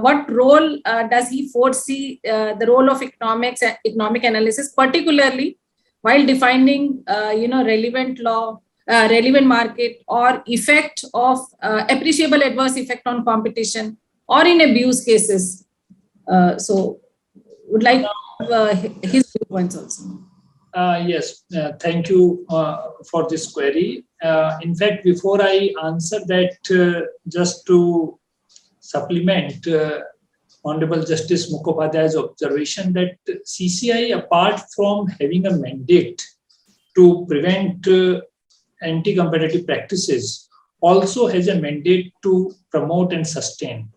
what role does he foresee the role of economic analysis, particularly while defining, relevant law, relevant market, or effect of appreciable adverse effect on competition, or in abuse cases? So, would like his viewpoints also. Yes, thank you for this query. In fact, before I answer that, just to supplement Honorable Justice Mukhopadhyay's observation that CCI, apart from having a mandate to prevent anti-competitive practices, also has a mandate to promote and sustain.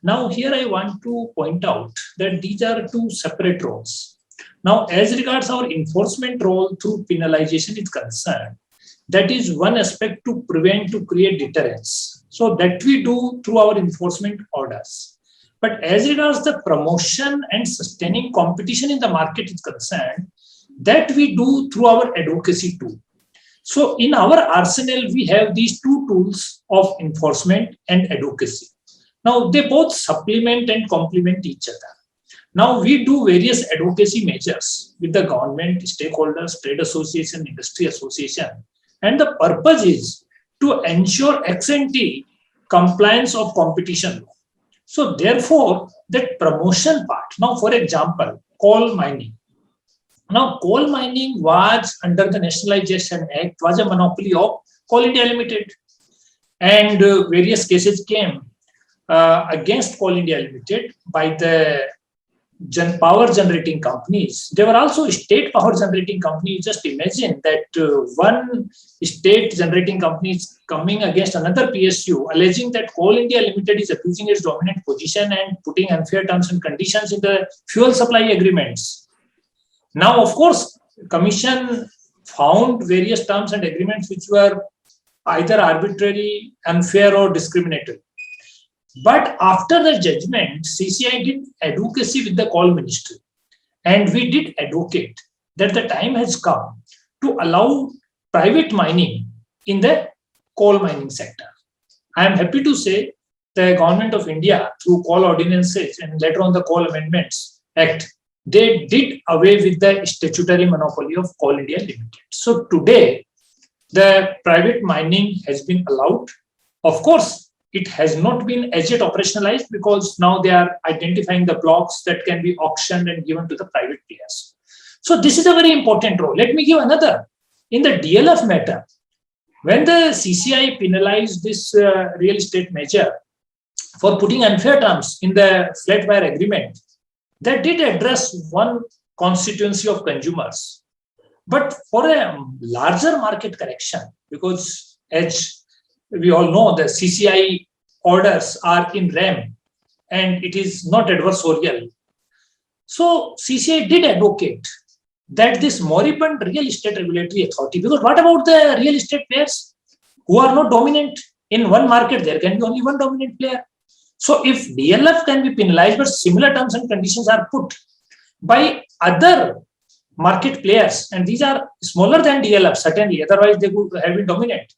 Now, here I want to point out that these are two separate roles. Now, as regards our enforcement role through penalization is concerned, that is one aspect to prevent, to create deterrence. So that we do through our enforcement orders. But as regards the promotion and sustaining competition in the market is concerned, that we do through our advocacy too. So in our arsenal, we have these two tools of enforcement and advocacy. Now, they both supplement and complement each other. Now, we do various advocacy measures with the government, stakeholders, trade association, industry association. And the purpose is to ensure ex ante compliance of competition law. So therefore, that promotion part, now for example, coal mining. Now, coal mining was under the Nationalization Act, was a monopoly of Coal India Limited. And various cases came against Coal India Limited by the power generating companies. There were also state power generating companies. Just imagine that one state generating company is coming against another PSU, alleging that Coal India Limited is abusing its dominant position and putting unfair terms and conditions in the fuel supply agreements. Now, of course, Commission found various terms and agreements which were either arbitrary, unfair, or discriminatory. But after the judgment, CCI did advocacy with the coal ministry. And we did advocate that the time has come to allow private mining in the coal mining sector. I am happy to say the government of India, through coal ordinances and later on the Coal Amendments Act, they did away with the statutory monopoly of Coal India Limited. So today, the private mining has been allowed. Of course, it has not been as yet operationalized because now they are identifying the blocks that can be auctioned and given to the private players. So this is a very important role. Let me give another. In the DLF matter, when the CCI penalized this real estate measure for putting unfair terms in the flat wire agreement, that did address one constituency of consumers. But for a larger market correction, because as we all know, the CCI orders are in RAM and it is not adversarial. So CCI did advocate that this moribund real estate regulatory authority, because what about the real estate players who are not dominant in one market? There can be only one dominant player. So if DLF can be penalized, but similar terms and conditions are put by other market players, and these are smaller than DLF, certainly, otherwise they would have been dominant.